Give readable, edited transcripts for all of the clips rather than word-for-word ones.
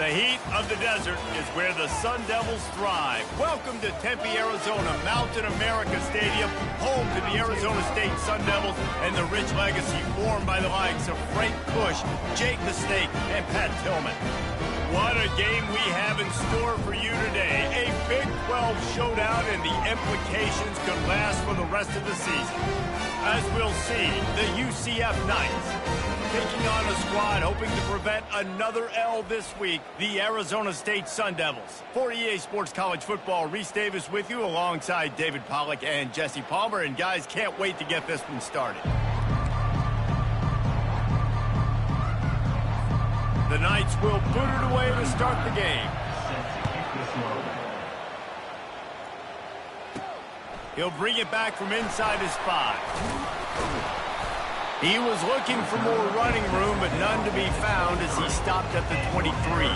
The heat of the desert is where the Sun Devils thrive. Welcome to Tempe, Arizona, Mountain America Stadium, home to the Arizona State Sun Devils and the rich legacy formed by the likes of Frank Bush, Jake the Snake, and Pat Tillman. What a game we have in store for you today. A Big 12 showdown, and the implications could last for the rest of the season. As we'll see, the UCF Knights taking on a squad hoping to prevent another L this week, the Arizona State Sun Devils. For EA Sports College Football, Reese Davis with you alongside David Pollack and Jesse Palmer. And guys, can't wait to get this one started. The Knights will boot it away to start the game. He'll bring it back from inside his 5. He was looking for more running room, but none to be found as he stopped at the 23.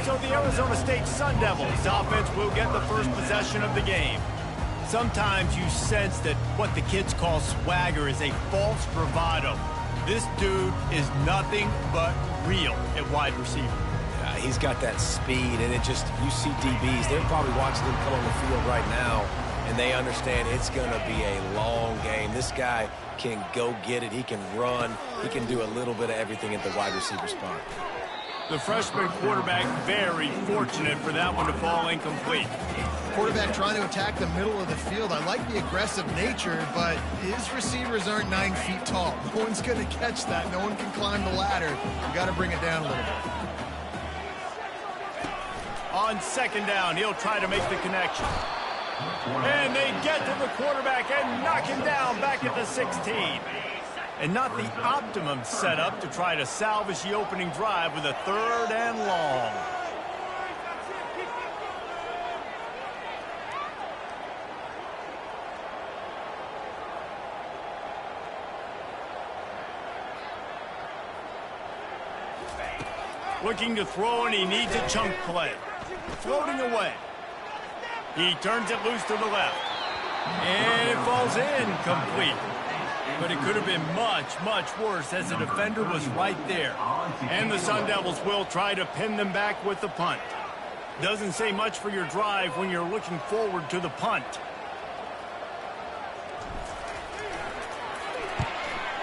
So the Arizona State Sun Devils offense will get the first possession of the game. Sometimes you sense that what the kids call swagger is a false bravado. This dude is nothing but real at wide receiver. He's got that speed, and you see DBs, they're probably watching him come on the field right now, and they understand it's going to be a long game. This guy can go get it. He can run. He can do a little bit of everything at the wide receiver spot. The freshman quarterback very fortunate for that one to fall incomplete. Quarterback trying to attack the middle of the field. I like the aggressive nature, but his receivers aren't 9 feet tall. No one's going to catch that. No one can climb the ladder. You got to bring it down a little bit. On second down, he'll try to make the connection. And they get to the quarterback and knock him down back at the 16. And not the optimum setup to try to salvage the opening drive with a 3rd and long. Looking to throw, and he needs a chunk play. Floating away. He turns it loose to the left. And it falls incomplete. But it could have been much, much worse as the defender was right there. And the Sun Devils will try to pin them back with the punt. Doesn't say much for your drive when you're looking forward to the punt.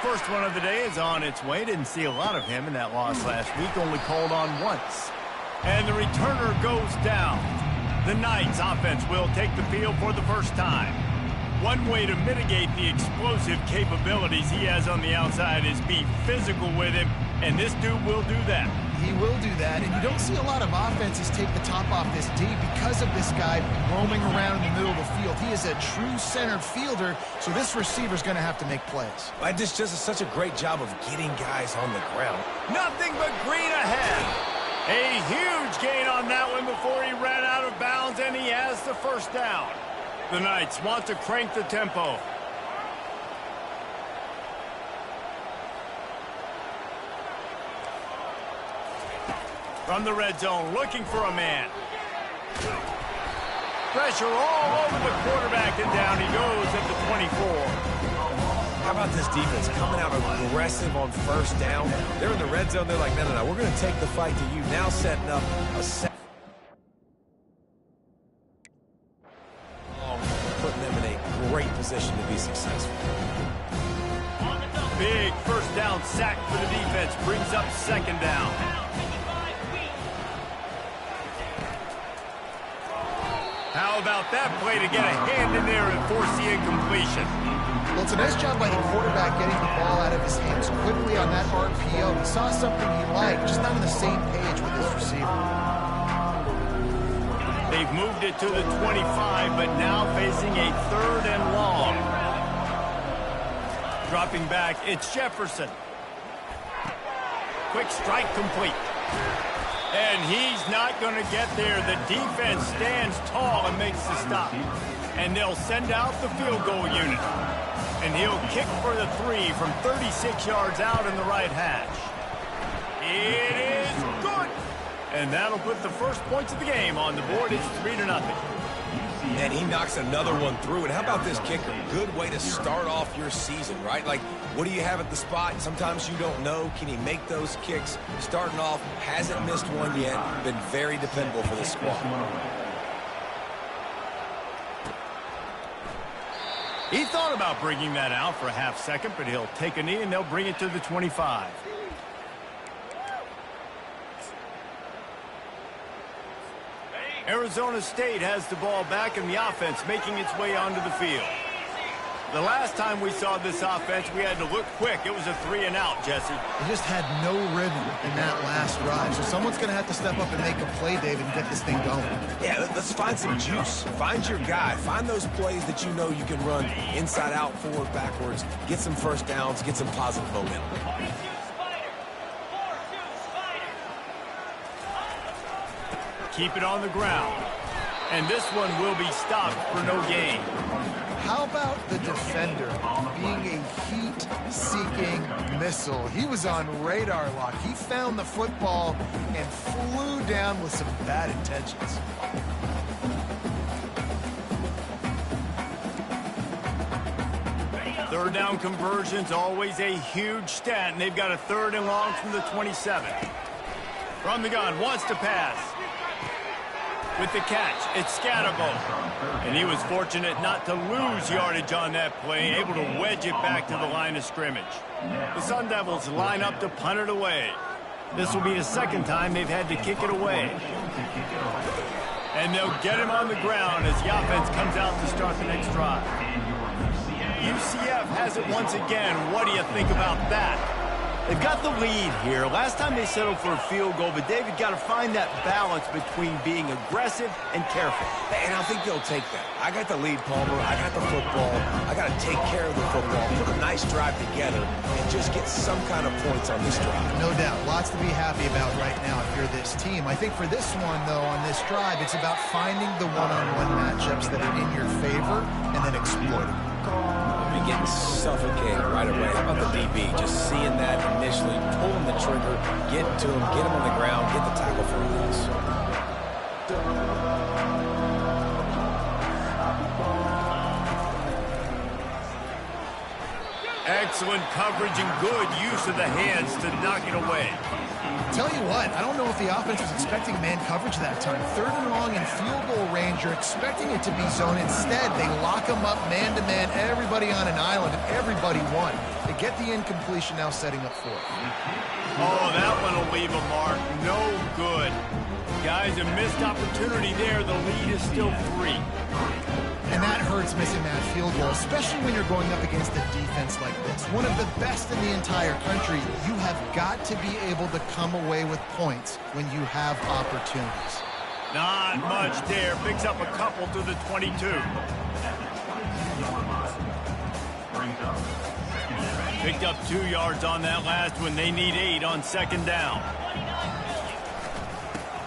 First one of the day is on its way. Didn't see a lot of him in that loss last week. Only called on once. And the returner goes down. The Knights offense will take the field for the first time. One way to mitigate the explosive capabilities he has on the outside is be physical with him, and this dude will do that. He will do that, and you don't see a lot of offenses take the top off this D because of this guy roaming around in the middle of the field. He is a true center fielder, so this receiver's going to have to make plays. This just is such a great job of getting guys on the ground. Nothing but green ahead. A huge gain on that one before he ran out of bounds, and he has the first down. The Knights want to crank the tempo. From the red zone, looking for a man. Pressure all over the quarterback, and down he goes at the 24. How about this defense coming out aggressive on first down? They're in the red zone. They're like, no, we're going to take the fight to you. Now setting up a set. Putting them in a great position to be successful. Big first down sack for the defense brings up second down. How about that play to get a hand in there and force the incompletion? Well, it's a nice job by the quarterback getting the ball out of his hands quickly on that RPO. He saw something he liked, just not on the same page with his receiver. They've moved it to the 25, but now facing a 3rd and long. Dropping back, it's Jefferson. Quick strike complete. And he's not going to get there. The defense stands tall and makes the stop. And they'll send out the field goal unit. And he'll kick for the 3 from 36 yards out in the right hash. It is good. And that'll put the first points of the game on the board. It's 3-0. And he knocks another one through. And how about this kicker? Good way to start off your season, right? Like, what do you have at the spot? Sometimes you don't know. Can he make those kicks? Starting off, hasn't missed one yet. Been very dependable for this squad. He thought about bringing that out for a half second, but he'll take a knee and they'll bring it to the 25. Arizona State has the ball back and the offense making its way onto the field. The last time we saw this offense, we had to look quick. It was a 3-and-out, Jesse. They just had no rhythm in that last drive. So someone's going to have to step up and make a play, David, and get this thing going. Yeah, let's find some juice. Find your guy. Find those plays that you know you can run inside out, forward, backwards. Get some first downs. Get some positive momentum. Keep it on the ground. And this one will be stopped for no gain. How about the defender being a heat-seeking missile? He was on radar lock. He found the football and flew down with some bad intentions. Third down conversions, always a huge stat, and they've got a 3rd and long from the 27. From the gun, wants to pass. With the catch, it's Scatterbo. And he was fortunate not to lose yardage on that play, able to wedge it back to the line of scrimmage. The Sun Devils line up to punt it away. This will be the second time they've had to kick it away. And they'll get him on the ground as the offense comes out to start the next drive. UCF has it once again. What do you think about that? They've got the lead here. Last time they settled for a field goal, but David got to find that balance between being aggressive and careful. And I think they'll take that. I got the lead, Palmer. I got the football. I got to take care of the football, put a nice drive together, and just get some kind of points on this drive. No doubt. Lots to be happy about right now if you're this team. I think for this one, though, on this drive, it's about finding the one-on-one matchups that are in your favor and then exploiting. Be getting suffocated right away. How about the DB? Just seeing that initially, pulling the trigger, getting to him, get him on the ground, get the tackle for a loss. Excellent coverage and good use of the hands to knock it away. Tell you what, I don't know if the offense was expecting man coverage that time. 3rd and long in field goal range, you're expecting it to be zone. Instead, they lock them up man-to-man, everybody on an island, and everybody won. They get the incompletion now setting up for it. Oh, that one will leave a mark. No good. Guys, a missed opportunity there. The lead is still 3. And that hurts missing that field goal, especially when you're going up against a defense like this. One of the best in the entire country. You have got to be able to come away with points when you have opportunities. Not much there. Picks up a couple to the 22. Picked up 2 yards on that last one. They need 8 on 2nd down.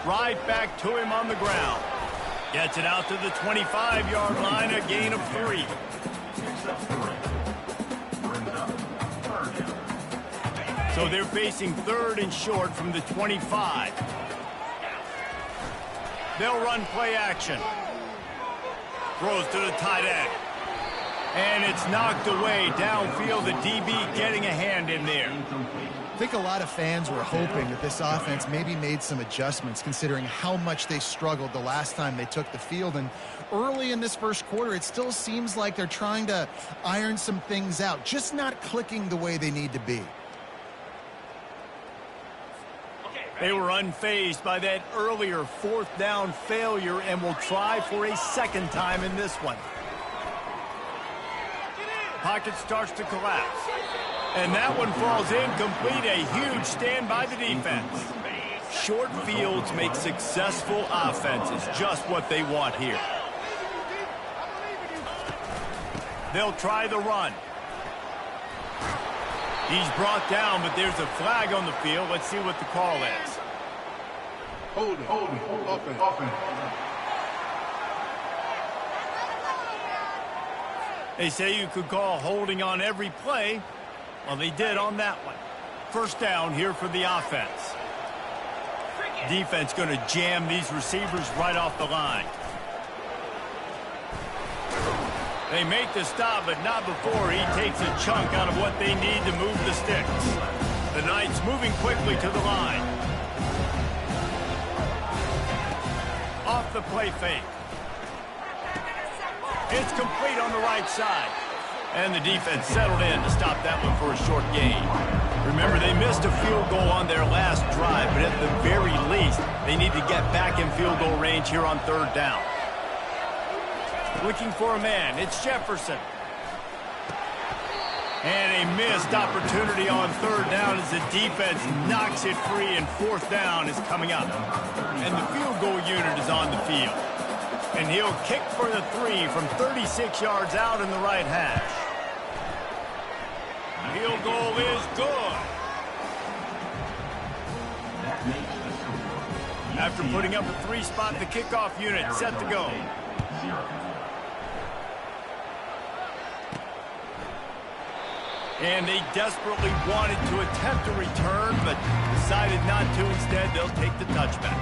Right back to him on the ground. Gets it out to the 25-yard line, a gain of 3. So they're facing 3rd and short from the 25. They'll run play action. Throws to the tight end. And it's knocked away downfield. The DB getting a hand in there. I think a lot of fans were hoping that this offense maybe made some adjustments considering how much they struggled the last time they took the field. And early in this first quarter, it still seems like they're trying to iron some things out, just not clicking the way they need to be. They were unfazed by that earlier 4th down failure and will try for a 2nd time in this one. Pocket starts to collapse. And that one falls incomplete. A huge stand by the defense. Short fields make successful offenses. Just what they want here. They'll try the run. He's brought down, but there's a flag on the field. Let's see what the call is. Holding, offense. They say you could call holding on every play. Well, they did on that one. 1st down here for the offense. Defense going to jam these receivers right off the line. They make the stop, but not before he takes a chunk out of what they need to move the sticks. The Knights moving quickly to the line. Off the play fake. It's complete on the right side. And the defense settled in to stop that one for a short gain. Remember, they missed a field goal on their last drive, but at the very least, they need to get back in field goal range here on third down. Looking for a man. It's Jefferson. And a missed opportunity on third down as the defense knocks it free, and fourth down is coming up. And the field goal unit is on the field. And he'll kick for the 3 from 36 yards out in the right hash. Field goal is good. After putting up a 3-spot, the kickoff unit set to go. And they desperately wanted to attempt a return, but decided not to. Instead, they'll take the touchback.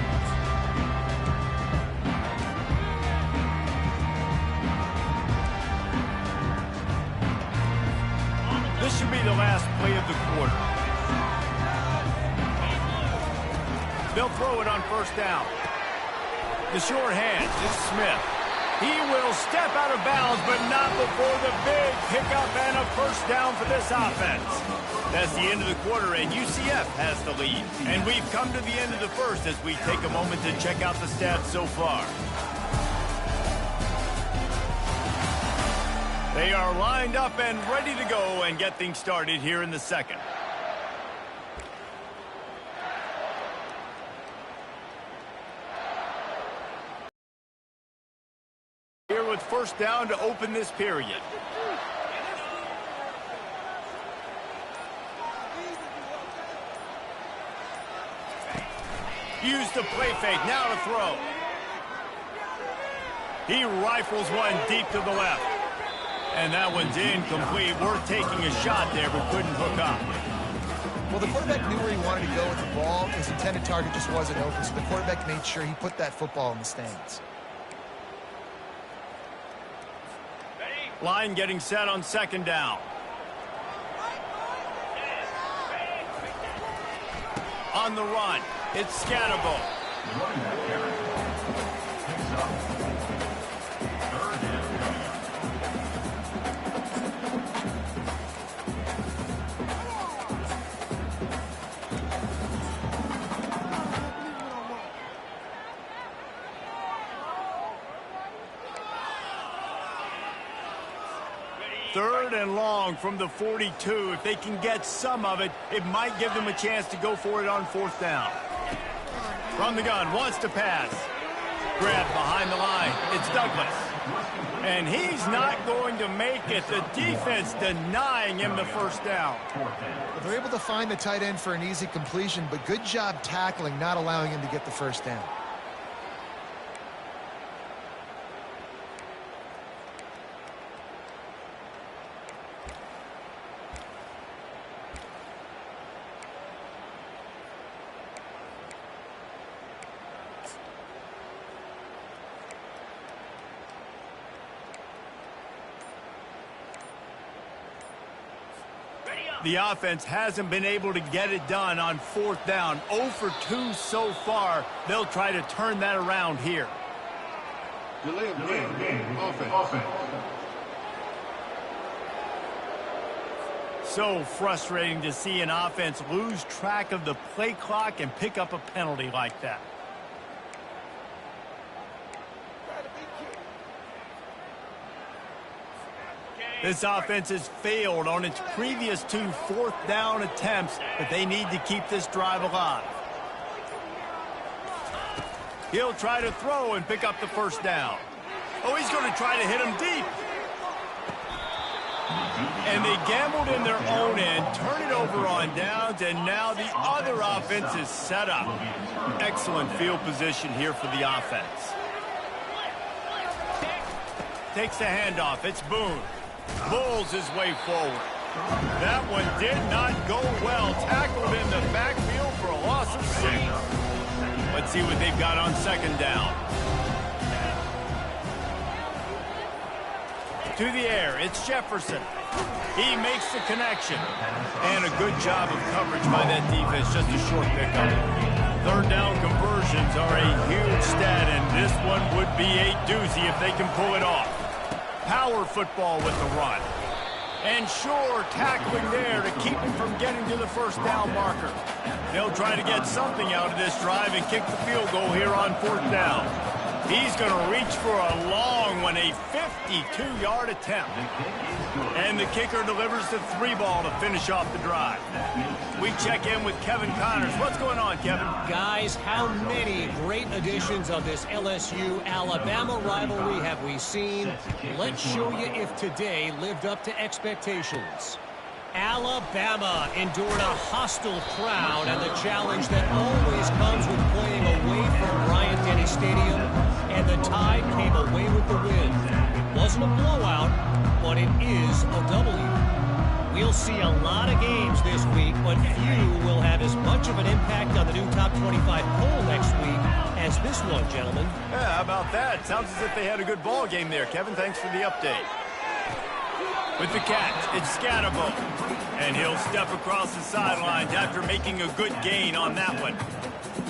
This should be the last play of the quarter. They'll throw it on first down. The short hand is Smith. He will step out of bounds, but not before the big pickup and a first down for this offense. That's the end of the quarter, and UCF has the lead. And we've come to the end of the first as we take a moment to check out the stats so far. They are lined up and ready to go and get things started here in the second. Here with first down to open this period. Use the play fake, now to throw. He rifles one deep to the left. And that one's incomplete. Worth taking a shot there, but couldn't hook up. Well, the quarterback knew where he wanted to go with the ball. His intended target just wasn't open, so the quarterback made sure he put that football in the stands. Line getting set on second down. On the run, it's Scatterbo. Third and long from the 42. If they can get some of it, it might give them a chance to go for it on fourth down. From the gun, wants to pass. Grabbed behind the line. It's Douglas. And he's not going to make it. The defense denying him the first down. Well, they're able to find the tight end for an easy completion, but good job tackling, not allowing him to get the first down. The offense hasn't been able to get it done on fourth down. 0 for 2 so far. They'll try to turn that around here. Delay of game. Offense. So frustrating to see an offense lose track of the play clock and pick up a penalty like that. This offense has failed on its previous 2 fourth down attempts, but they need to keep this drive alive. He'll try to throw and pick up the first down. Oh, he's going to try to hit him deep. And they gambled in their own end, turn it over on downs, and now the other offense is set up. Excellent field position here for the offense. Takes the handoff. It's Boone. Pulls his way forward. That one did not go well. Tackled in the backfield for a loss of 6. Let's see what they've got on second down. to the air. It's Jefferson. He makes the connection. And a good job of coverage by that defense. Just a short pickup. Third down conversions are a huge stat, and this one would be a doozy if they can pull it off. Power football with the run. And sure, tackling there to keep him from getting to the first down marker. They'll try to get something out of this drive and kick the field goal here on fourth down. He's going to reach for a long one, a 52-yard attempt. And the kicker delivers the 3-ball to finish off the drive. We check in with Kevin Connors. What's going on, Kevin? Guys, how many great editions of this LSU-Alabama rivalry have we seen? Let's show you if today lived up to expectations. Alabama endured a hostile crowd and the challenge that always comes with playing away from Bryant-Denny Stadium, and the Tide came away with the win. It wasn't a blowout, but it is a W. We'll see a lot of games this week, but few will have as much of an impact on the new top 25 poll next week as this one, gentlemen. Yeah, how about that? Sounds as if they had a good ball game there, Kevin. Thanks for the update. With the catch, it's Scatterbo. And he'll step across the sidelines after making a good gain on that one.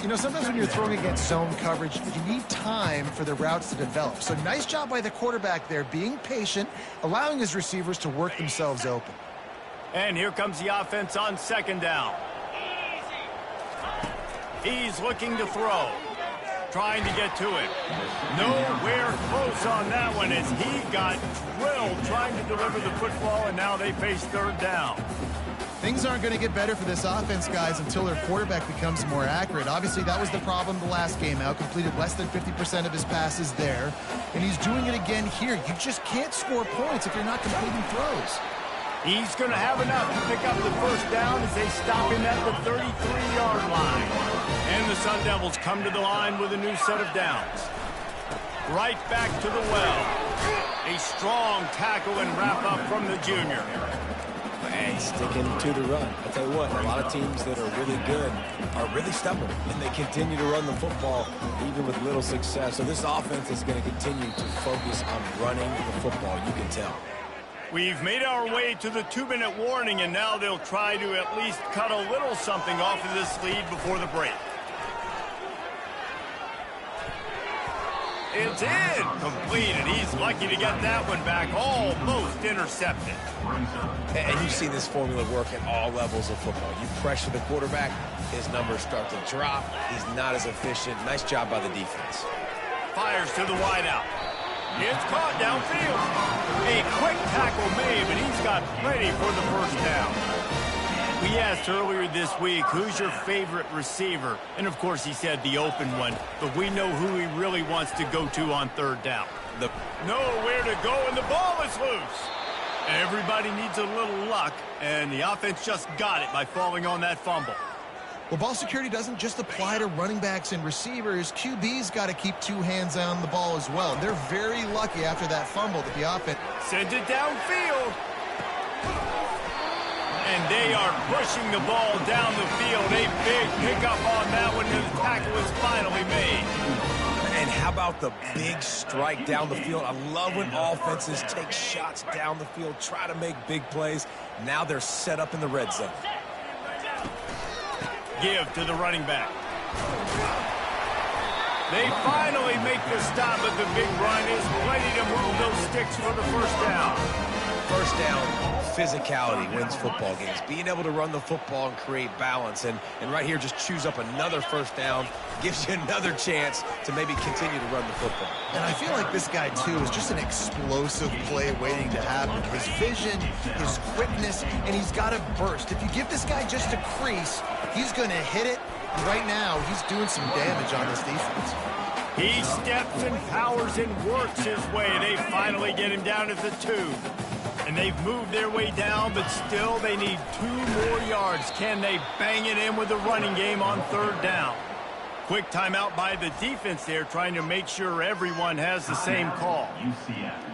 You know, sometimes when you're throwing against zone coverage, you need time for the routes to develop. So nice job by the quarterback there, being patient, allowing his receivers to work themselves open. And here comes the offense on second down. He's looking to throw. Trying to get to it. Nowhere close on that one as he got drilled trying to deliver the football, and now they face third down. Things aren't going to get better for this offense, guys, until their quarterback becomes more accurate. Obviously, that was the problem the last game out. Completed less than 50% of his passes there, and he's doing it again here. You just can't score points if you're not completing throws. He's going to have enough to pick up the first down as they stop him at the 33-yard line. And the Sun Devils come to the line with a new set of downs. Right back to the well. A strong tackle and wrap-up from the junior. And sticking to the run. I'll tell you what, a lot of teams that are really good are really stubborn, and they continue to run the football even with little success. So this offense is going to continue to focus on running the football, you can tell. We've made our way to the 2-minute warning, and now they'll try to at least cut a little something off of this lead before the break. It's in. Completed. He's lucky to get that one back. Almost intercepted. And you see this formula work at all levels of football. You pressure the quarterback, his numbers start to drop. He's not as efficient. Nice job by the defense. Fires to the wideout. It's caught downfield. A quick tackle made, but he's got plenty for the first down. We asked earlier this week, who's your favorite receiver? And, of course, he said the open one, but we know who he really wants to go to on third down. Nowhere to go, and the ball is loose. Everybody needs a little luck, and the offense just got it by falling on that fumble. Well, ball security doesn't just apply to running backs and receivers. QB's got to keep two hands on the ball as well. They're very lucky after that fumble that the offense sends it downfield. And they are pushing the ball down the field. A big pickup on that one, and the tackle is finally made. And how about the big strike down the field? I love when offenses take shots down the field, try to make big plays. Now they're set up in the red zone. Give to the running back. They finally make the stop, but the big run is plenty to move those sticks for the first down. First down, physicality wins football games. Being able to run the football and create balance. And right here, just choose up another first down. Gives you another chance to maybe continue to run the football. And I feel like this guy, too, is just an explosive play waiting to happen. His vision, his quickness, and he's got a burst. If you give this guy just a crease, he's going to hit it. And right now, he's doing some damage on this defense. He steps and powers and works his way. They finally get him down at the 2. And they've moved their way down, but still they need 2 more yards. Can they bang it in with the running game on third down? Quick timeout by the defense there, trying to make sure everyone has the same call.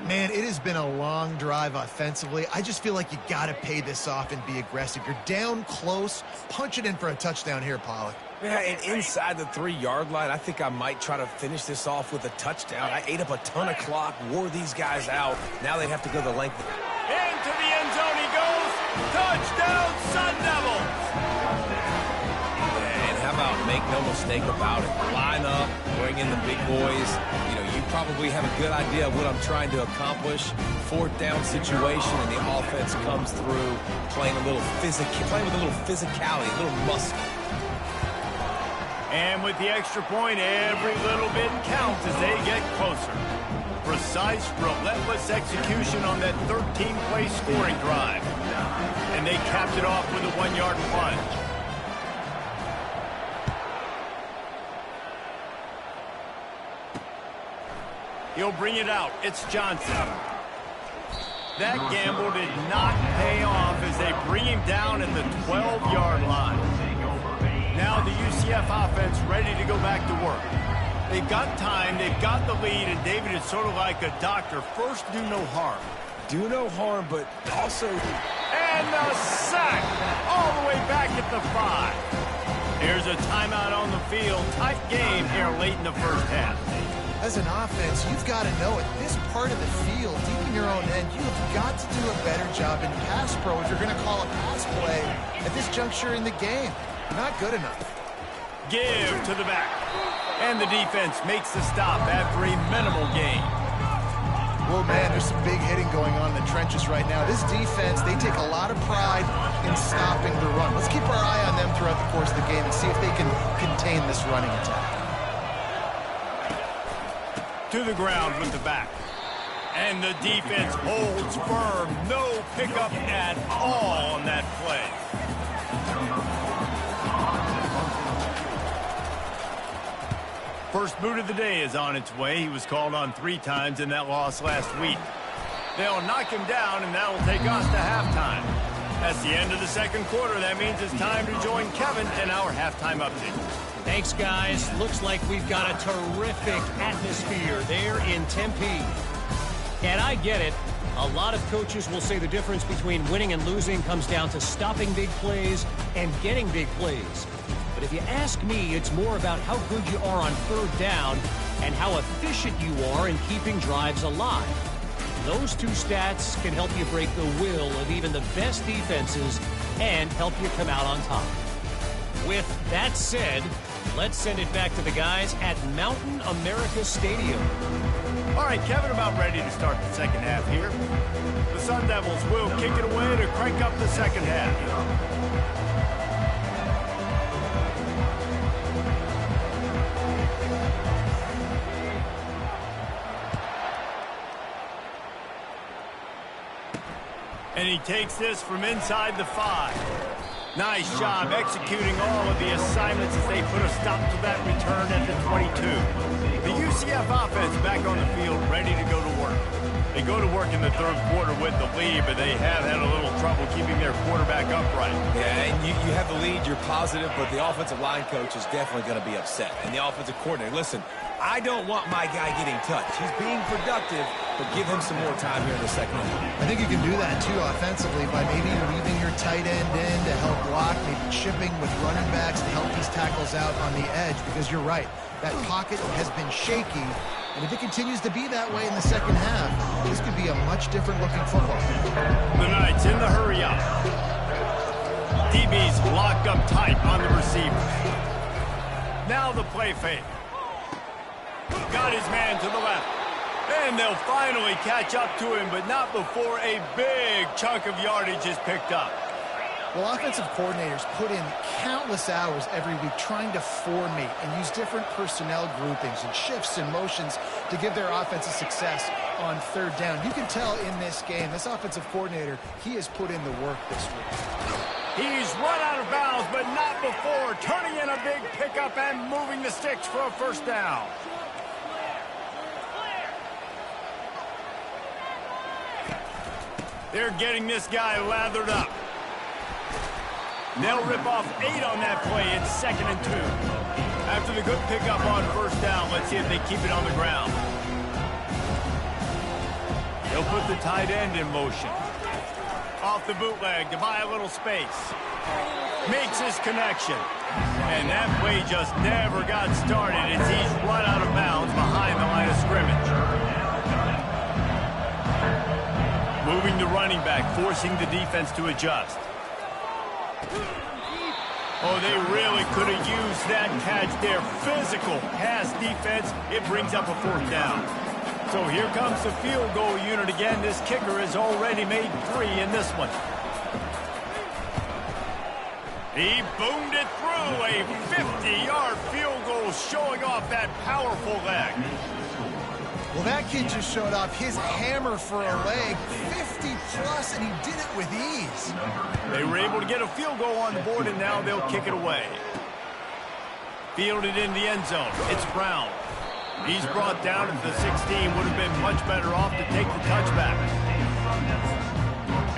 Man, it has been a long drive offensively. I just feel like you got to pay this off and be aggressive. You're down close. Punch it in for a touchdown here, Pollack. Yeah, and inside the 3-yard line, I think I might try to finish this off with a touchdown. I ate up a ton of clock, wore these guys out. Now they'd have to go the length. Into the end zone he goes. Touchdown, Sun Devils. And how about make no mistake about it? Line up, bring in the big boys. You know, you probably have a good idea of what I'm trying to accomplish. 4th down situation, and the offense comes through playing with a little physicality, a little muscle. And with the extra point, every little bit counts as they get closer. Precise, relentless execution on that 13-play scoring drive. And they capped it off with a 1-yard plunge. He'll bring it out. It's Johnson. That gamble did not pay off as they bring him down at the 12-yard line. Now the UCF offense ready to go back to work. They've got time, they've got the lead, and David is sort of like a doctor. First, do no harm. Do no harm, but also... And the sack! All the way back at the 5. Here's a timeout on the field. Tight game here late in the first half. As an offense, you've got to know at this part of the field, deep in your own end, you've got to do a better job in pass pro if you're going to call a pass play at this juncture in the game. Not good enough. Give to the back. And the defense makes the stop after a minimal gain. Well, man, there's some big hitting going on in the trenches right now. This defense, they take a lot of pride in stopping the run. Let's keep our eye on them throughout the course of the game and see if they can contain this running attack. To the ground with the back. And the defense holds firm. No pickup at all on that play. First boot of the day is on its way. He was called on 3 times in that loss last week. They'll knock him down, and that will take us to halftime. That's the end of the second quarter. That means it's time to join Kevin in our halftime update. Thanks, guys. Looks like we've got a terrific atmosphere there in Tempe. And I get it. A lot of coaches will say the difference between winning and losing comes down to stopping big plays and getting big plays. But if you ask me, it's more about how good you are on 3rd down and how efficient you are in keeping drives alive. Those 2 stats can help you break the will of even the best defenses and help you come out on top. With that said, let's send it back to the guys at Mountain America Stadium. All right, Kevin, about ready to start the second half here. The Sun Devils will kick it away to crank up the second half. And he takes this from inside the 5. Nice job executing all of the assignments as they put a stop to that return at the 22. The UCF offense back on the field ready to go to work. They go to work in the 3rd quarter with the lead, but they have had a little trouble keeping their quarterback upright. Yeah, and you have the lead, you're positive, but the offensive line coach is definitely going to be upset. And the offensive coordinator, listen, I don't want my guy getting touched. He's being productive, but give him some more time here in the second half. I think you can do that, too, offensively, by maybe leaving your tight end in to help block, maybe chipping with running backs to help these tackles out on the edge, because you're right. That pocket has been shaky, and if it continues to be that way in the second half, this could be a much different-looking football. The Knights in the hurry-up. DB's locked up tight on the receivers. Now the play fake. Got his man to the left. And they'll finally catch up to him, but not before a big chunk of yardage is picked up. Well, offensive coordinators put in countless hours every week trying to formate and use different personnel groupings and shifts and motions to give their offense a success on 3rd down. You can tell in this game, this offensive coordinator, he has put in the work this week. He's run out of bounds, but not before turning in a big pickup and moving the sticks for a 1st down. They're getting this guy lathered up. They'll rip off 8 on that play. It's 2nd and 2. After the good pickup on 1st down, let's see if they keep it on the ground. They'll put the tight end in motion. Off the bootleg to buy a little space. Makes his connection. And that play just never got started as he's run out of bounds behind the line of scrimmage. Moving the running back, forcing the defense to adjust. Oh, they really could have used that catch there. Physical pass defense. It brings up a 4th down. So here comes the field goal unit again. This kicker has already made 3 in this one. He boomed it through. A 50-yard field goal showing off that powerful leg. Well, that kid just showed off his hammer for a leg, 50-plus, and he did it with ease. They were able to get a field goal on the board, and now they'll kick it away. Fielded in the end zone. It's Brown. He's brought down at the 16. Would have been much better off to take the touchback.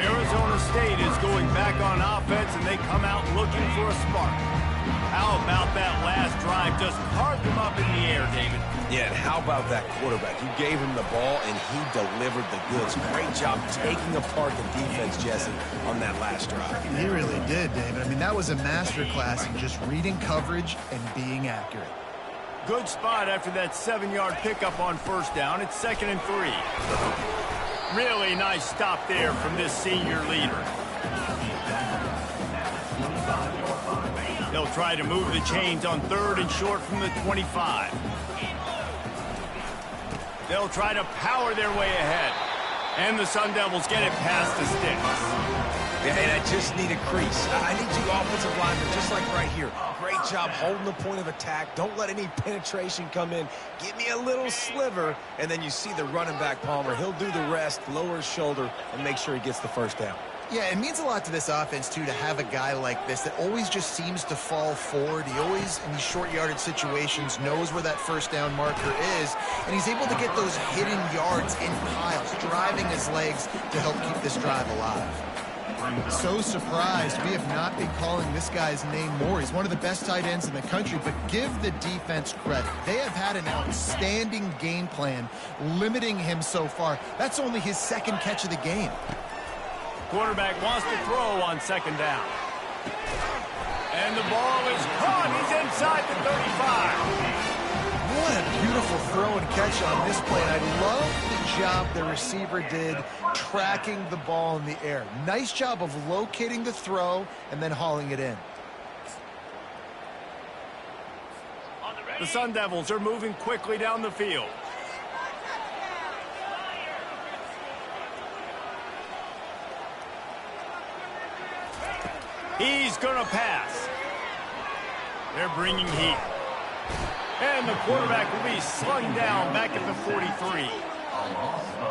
Arizona State is going back on offense, and they come out looking for a spark. How about that last drive? Just carved him up in the air, David. Yeah, and how about that quarterback? You gave him the ball, and he delivered the goods. Great job taking apart the defense, Jesse, on that last drive. He really did, David. I mean, that was a masterclass in just reading coverage and being accurate. Good spot after that 7-yard pickup on 1st down. It's 2nd and 3. Really nice stop there from this senior leader. They'll try to move the chains on 3rd and short from the 25. They'll try to power their way ahead. And the Sun Devils get it past the sticks. Yeah, and I just need a crease. I need 2 offensive linemen, just like right here. Great job holding the point of attack. Don't let any penetration come in. Give me a little sliver, and then you see the running back, Palmer. He'll do the rest, lower his shoulder, and make sure he gets the 1st down. Yeah, it means a lot to this offense, too, to have a guy like this that always just seems to fall forward. He always, in these short yardage situations, knows where that 1st down marker is, and he's able to get those hidden yards in piles, driving his legs to help keep this drive alive. So surprised we have not been calling this guy's name more. He's one of the best tight ends in the country, but give the defense credit. They have had an outstanding game plan limiting him so far. That's only his 2nd catch of the game. Quarterback wants to throw on 2nd down. And the ball is caught. He's inside the 35. What a beautiful throw and catch on this play. And I love the job the receiver did tracking the ball in the air. Nice job of locating the throw and then hauling it in. The Sun Devils are moving quickly down the field. He's going to pass. They're bringing heat. And the quarterback will be slung down back at the 43.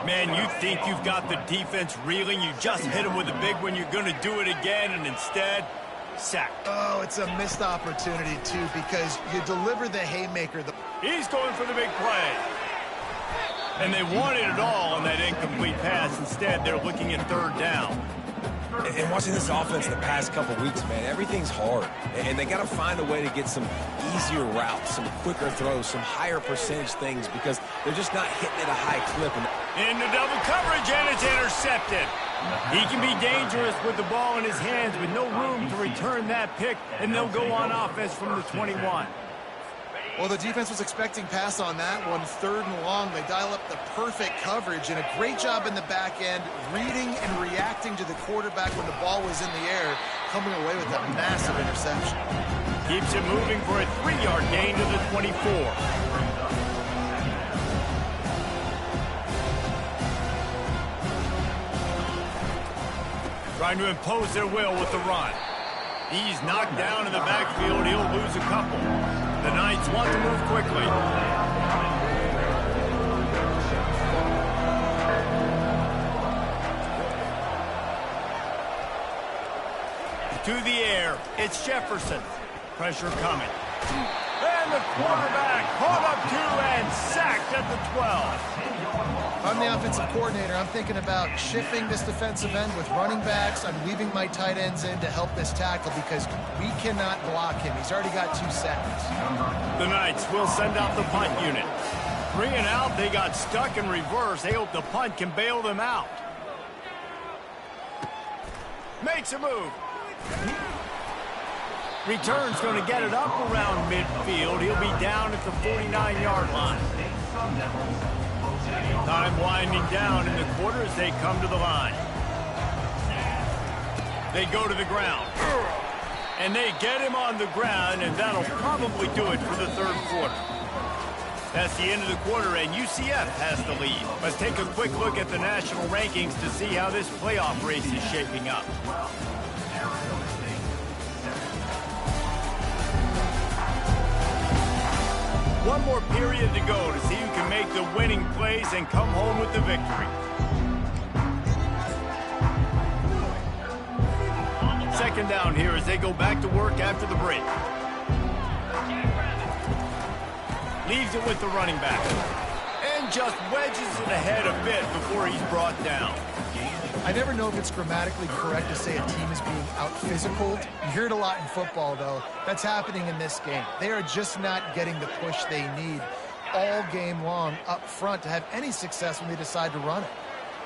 Man, you think you've got the defense reeling. You just hit him with a big one. You're going to do it again, and instead, sacked. Oh, it's a missed opportunity, too, because you deliver the haymaker. He's going for the big play. And they wanted it all on that incomplete pass. Instead, they're looking at 3rd down. And watching this offense the past couple weeks, man, everything's hard. And they got to find a way to get some easier routes, some quicker throws, some higher percentage things because they're just not hitting at a high clip. Into double coverage, and it's intercepted. He can be dangerous with the ball in his hands with no room to return that pick, and they'll go on offense from the 21. Well, the defense was expecting pass on that one. 3rd and long. They dial up the perfect coverage and a great job in the back end, reading and reacting to the quarterback when the ball was in the air, coming away with a massive interception. Keeps it moving for a 3-yard gain to the 24. Trying to impose their will with the run. He's knocked down in the backfield. He'll lose a couple. The Knights want to move quickly. To the air, it's Jefferson. Pressure coming. And the quarterback caught up to and sacked at the 12. I'm the offensive coordinator. I'm thinking about shifting this defensive end with running backs. I'm weaving my tight ends in to help this tackle because we cannot block him. He's already got 2 sacks. The Knights will send out the punt unit. 3 and out, they got stuck in reverse. They hope the punt can bail them out. Makes a move. Return's going to get it up around midfield. He'll be down at the 49-yard line. Time winding down in the quarter as they come to the line. They go to the ground. And they get him on the ground, and that'll probably do it for the third quarter. That's the end of the quarter, and UCF has the lead. Let's take a quick look at the national rankings to see how this playoff race is shaping up. One more period to go to see who can make the winning plays and come home with the victory. Second down here as they go back to work after the break. Leaves it with the running back. And just wedges it ahead a bit before he's brought down. I never know if it's grammatically correct to say a team is being out-physicaled. You hear it a lot in football, though. That's happening in this game. They are just not getting the push they need all game long up front to have any success when they decide to run it.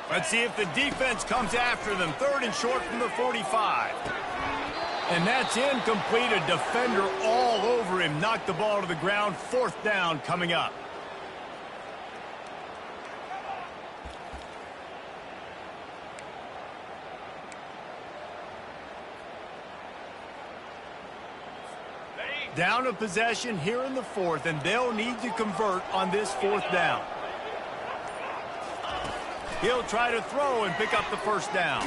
Let's see if the defense comes after them. Third and short from the 45. And that's incomplete. A defender all over him. Knocked the ball to the ground. Fourth down coming up. Down a possession here in the fourth, and they'll need to convert on this fourth down. He'll try to throw and pick up the first down.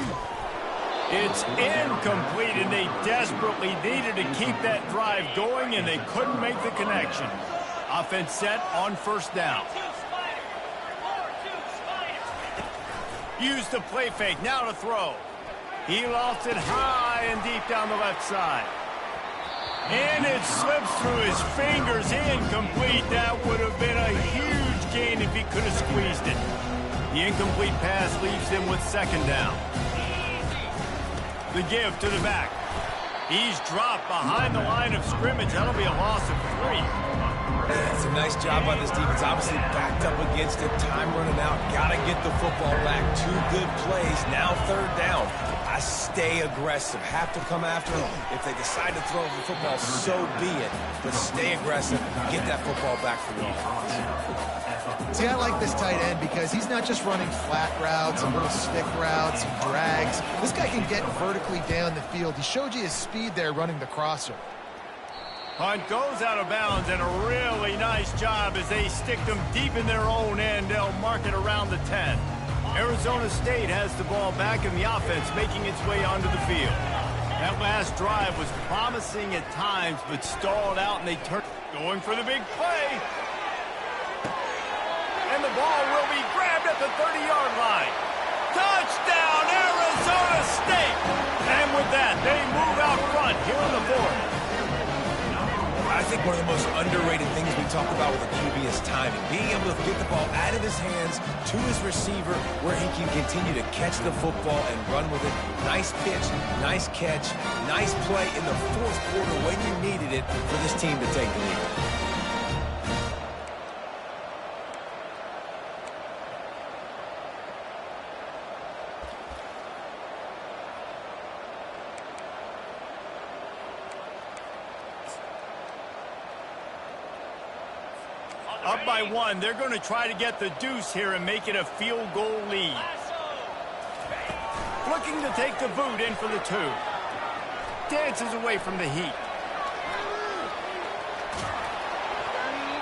It's incomplete, and they desperately needed to keep that drive going, and they couldn't make the connection. Offense set on first down. Use the play fake, now to throw. He lofts it high and deep down the left side. And it slips through his fingers, incomplete. That would have been a huge gain if he could have squeezed it. The incomplete pass leaves him with second down. The give to the back. He's dropped behind the line of scrimmage. That'll be a loss of 3. It's a nice job by this defense. Obviously backed up against it. Time running out. Got to get the football back. 2 good plays. Now third down. I stay aggressive. Have to come after him. If they decide to throw the football, so be it. But stay aggressive. Get that football back for the offense. See, I like this tight end because he's not just running flat routes and little stick routes and drags. This guy can get vertically down the field. He showed you his speed there running the crosser. Punt goes out of bounds, and a really nice job as they stick them deep in their own end. They'll mark it around the 10. Arizona State has the ball back in the offense, making its way onto the field. That last drive was promising at times, but stalled out, and they turned going for the big play. And the ball will be grabbed at the 30-yard line. Touchdown, Arizona State! And with that, they move out front here in the fourth. I think one of the most underrated things we talk about with a QB is timing. Being able to get the ball out of his hands to his receiver where he can continue to catch the football and run with it. Nice pitch, nice catch, nice play in the fourth quarter when you needed it for this team to take the lead. Up by 1, they're going to try to get the deuce here and make it a field goal lead. Looking to take the boot in for the 2. Dances away from the heat.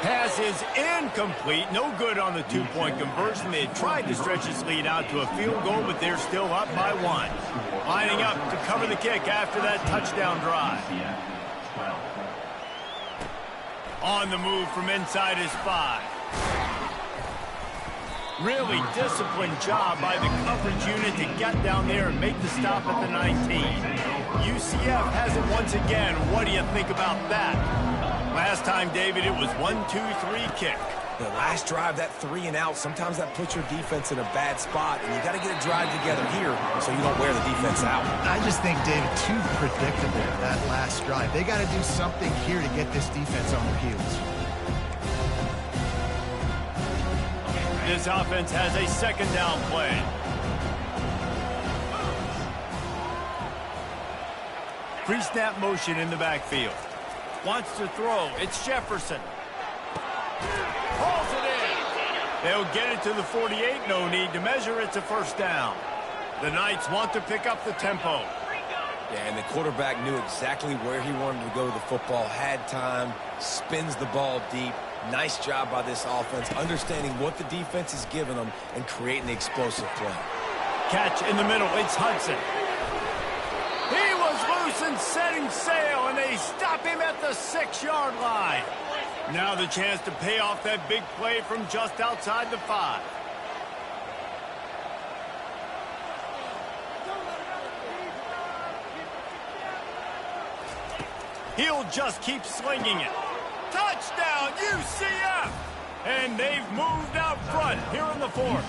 Pass is incomplete. No good on the 2-point conversion. They had tried to stretch this lead out to a field goal, but they're still up by 1. Lining up to cover the kick after that touchdown drive. On the move from inside his 5. Really disciplined job by the coverage unit to get down there and make the stop at the 19. UCF has it once again. What do you think about that? Last time, David, it was 1-2-3 kick. The last drive, that 3 and out, sometimes that puts your defense in a bad spot, and you got to get a drive together here so you don't wear the defense out. I just think, David, too predictable, that last drive. They got to do something here to get this defense on their heels. This offense has a second down play. Pre-snap motion in the backfield. Wants to throw. It's Jefferson. Pulls it in. They'll get it to the 48. No need to measure. It's a first down. The Knights want to pick up the tempo. Yeah, and the quarterback knew exactly where he wanted to go with the football, had time, spins the ball deep. Nice job by this offense, understanding what the defense is giving them and creating the explosive play. Catch in the middle. It's Hudson. He was loose and setting sail, and they stop him at the 6-yard line. Now the chance to pay off that big play from just outside the 5. He'll just keep slinging it. Touchdown, UCF! And they've moved out front here in the 4th.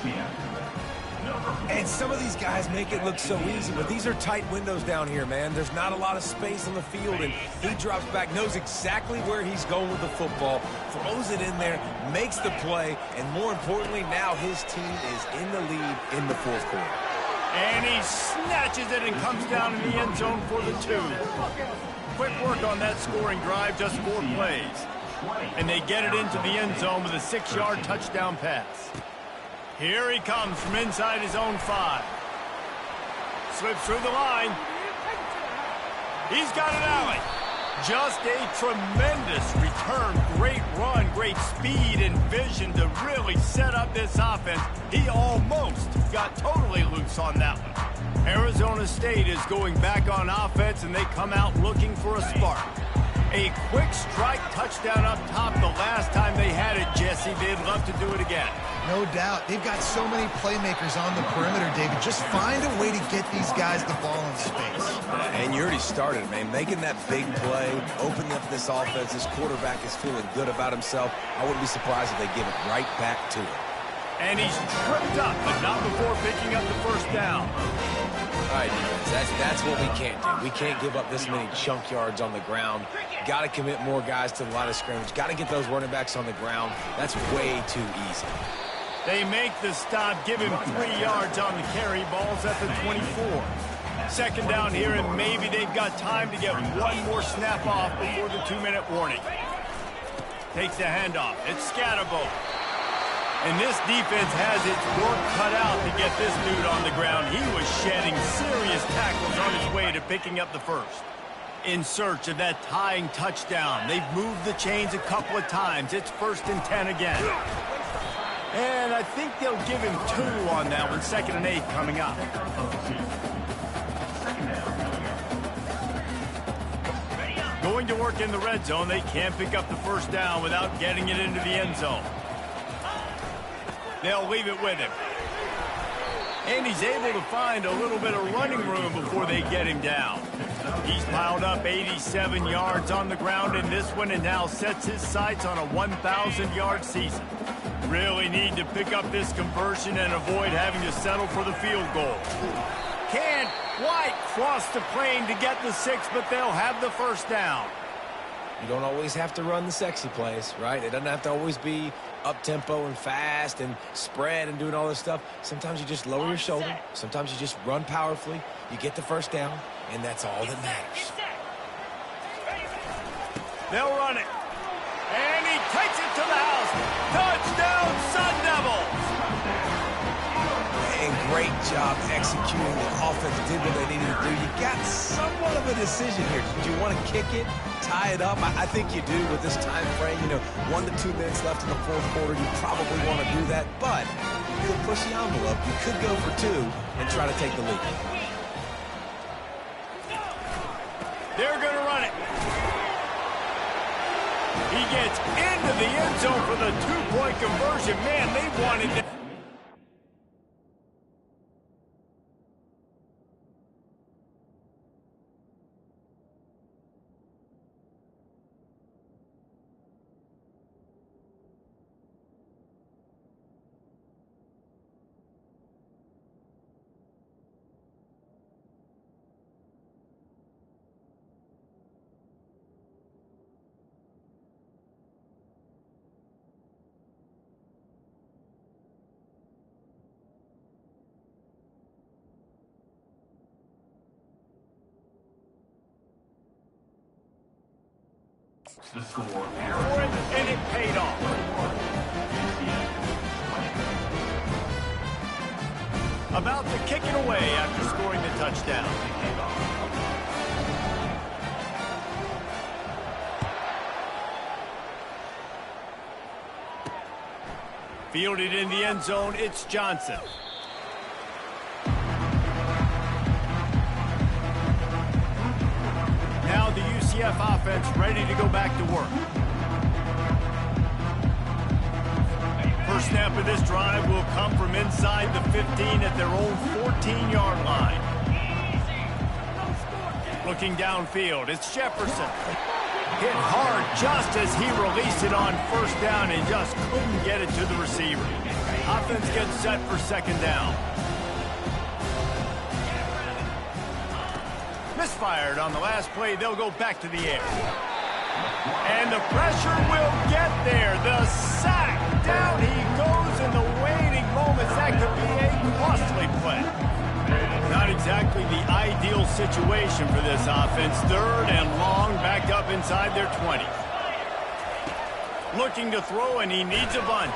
And some of these guys make it look so easy, but these are tight windows down here, man. There's not a lot of space on the field, and he drops back, knows exactly where he's going with the football, throws it in there, makes the play, and more importantly, now his team is in the lead in the 4th quarter. And he snatches it and comes down in the end zone for the 2. Quick work on that scoring drive, just 4 plays. And they get it into the end zone with a 6-yard touchdown pass. Here he comes from inside his own 5. Slips through the line. He's got an alley. Just a tremendous return. Great run, great speed and vision to really set up this offense. He almost got totally loose on that one. Arizona State is going back on offense, and they come out looking for a spark. A quick strike touchdown up top the last time they had it, Jesse. They'd love to do it again. No doubt. They've got so many playmakers on the perimeter, David. Just find a way to get these guys the ball in space. And you already started, man. Making that big play, opening up this offense. This quarterback is feeling good about himself. I wouldn't be surprised if they give it right back to him. And he's tripped up, but not before picking up the first down. All right, defense, that's what we can't do. We can't give up this many chunk yards on the ground. Got to commit more guys to the line of scrimmage. Got to get those running backs on the ground. That's way too easy. They make the stop, give him 3 yards on the carry. Ball's at the 24. Second down here, and maybe they've got time to get one more snap off before the 2-minute warning. Takes the handoff. It's Scatterbo. And this defense has its work cut out to get this dude on the ground. He was shedding serious tackles on his way to picking up the first. In search of that tying touchdown. They've moved the chains a couple of times. It's 1st and 10 again. And I think they'll give him 2 on that one. 2nd and 8 coming up. Going to work in the red zone. They can't pick up the first down without getting it into the end zone. They'll leave it with him. And he's able to find a little bit of running room before they get him down. He's piled up 87 yards on the ground in this one and now sets his sights on a 1,000-yard season. Really need to pick up this conversion and avoid having to settle for the field goal. Can't quite cross the plane to get the 6, but they'll have the first down. You don't always have to run the sexy plays, right? It doesn't have to always be up-tempo and fast and spread and doing all this stuff. Sometimes you just lower your shoulder. Sometimes you just run powerfully. You get the first down, and that's all that matters. They'll run it. And he takes it to the house. Touchdown, Sun Devils! And great job executing. The offense did what they needed to do. You got somewhat of a decision here. Did you want to kick it, tie it up? I think you do with this time frame. 1 to 2 minutes left in the 4th quarter. You probably want to do that, but you could push the envelope. You could go for 2 and try to take the lead. They're going to run it. He gets into the end zone for the 2-point conversion. Man, they wanted that. The score. For it, and it paid off. About to kick it away after scoring the touchdown. Fielded in the end zone, it's Johnson. Now the UCF offense ready to go back to work. First snap of this drive will come from inside the 15 at their own 14-yard line. Looking downfield, it's Jefferson. Hit hard just as he released it on first down and just couldn't get it to the receiver. Offense gets set for second down. Misfired on the last play. They'll go back to the air. And the pressure will get there. The sack. Down he goes in the waiting moments. That could be a costly play. Not exactly the ideal situation for this offense. Third and long, backed up inside their 20. Looking to throw, and he needs a bunch.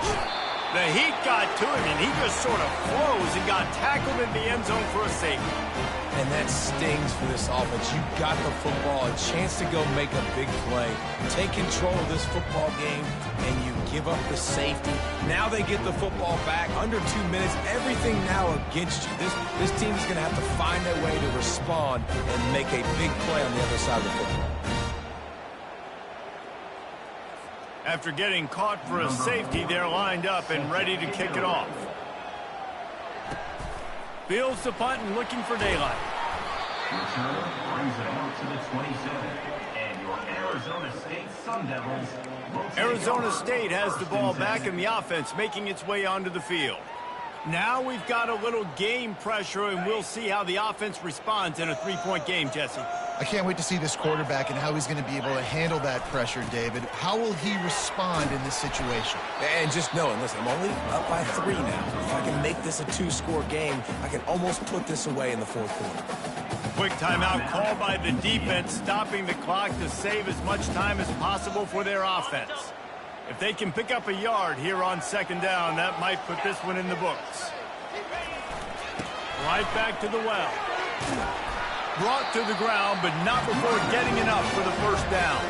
The heat got to him, and he just sort of froze and got tackled in the end zone for a safety. And that stings for this offense. You got the football, a chance to go make a big play, take control of this football game, and you give up the safety. Now they get the football back under 2 minutes. Everything now against you. This team is going to have to find their way to respond and make a big play on the other side of the football. After getting caught for a safety, they're lined up and ready to kick it off. Fields the punt and looking for daylight. Return brings it out to the 27. And your Arizona State Sun Devils. Arizona State has the ball back and the offense making its way onto the field. Now we've got a little game pressure, and we'll see how the offense responds in a three-point game, Jesse. I can't wait to see this quarterback and how he's going to be able to handle that pressure, David. How will he respond in this situation? And just knowing, listen, I'm only up by 3 now. If I can make this a 2-score game, I can almost put this away in the fourth quarter. Quick timeout called by the defense, stopping the clock to save as much time as possible for their offense. If they can pick up a yard here on second down, that might put this one in the books. Right back to the well. Brought to the ground, but not before getting enough for the first down.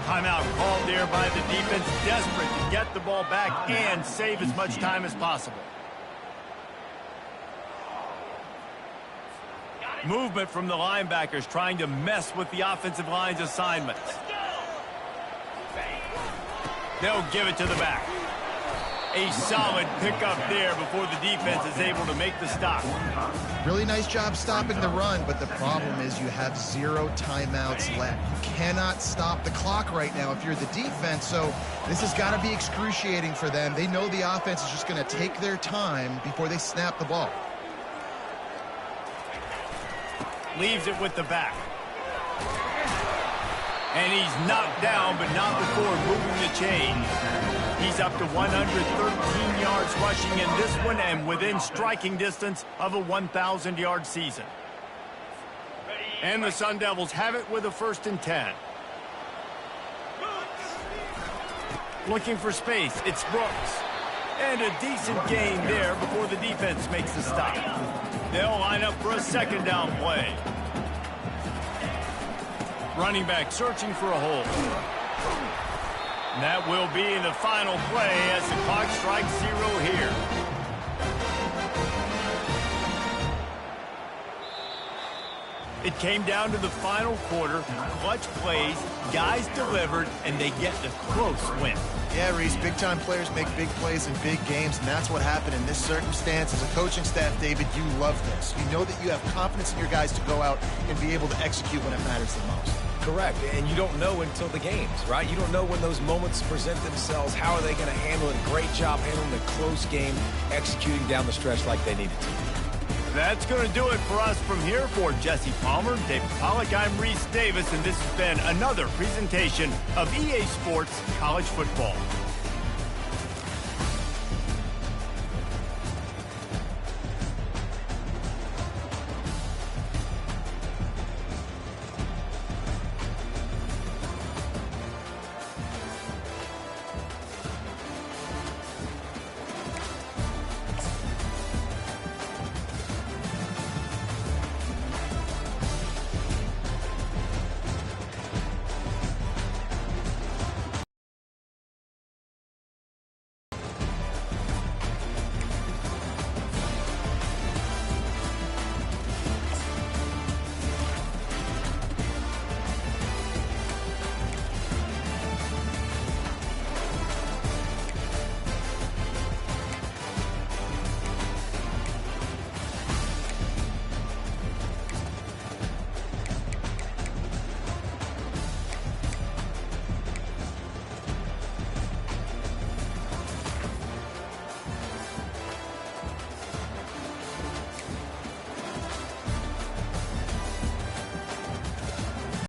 Timeout called there by the defense, desperate to get the ball back and save as much time as possible. Movement from the linebackers trying to mess with the offensive line's assignments. They'll give it to the back. A solid pickup there before the defense is able to make the stop. Really nice job stopping the run, but the problem is you have 0 timeouts left. You cannot stop the clock right now if you're the defense, so this has got to be excruciating for them. They know the offense is just going to take their time before they snap the ball. Leaves it with the back. And he's knocked down, but not before moving the chains. He's up to 113 yards rushing in this one and within striking distance of a 1,000-yard season. And the Sun Devils have it with a 1st and 10. Looking for space, it's Brooks. And a decent gain there before the defense makes the stop. They'll line up for a second down play. Running back searching for a hole. And that will be the final play as the clock strikes 0 here. It came down to the final quarter. Clutch plays, guys delivered, and they get the close win. Yeah, Reese, big-time players make big plays in big games, and that's what happened in this circumstance. As a coaching staff, David, you love this. You know that you have confidence in your guys to go out and be able to execute when it matters the most. Correct, and you don't know until the games, right? You don't know when those moments present themselves. How are they going to handle it? Great job handling the close game, executing down the stretch like they needed to. That's going to do it for us from here. For Jesse Palmer, David Pollack, I'm Reese Davis, and this has been another presentation of EA Sports College Football.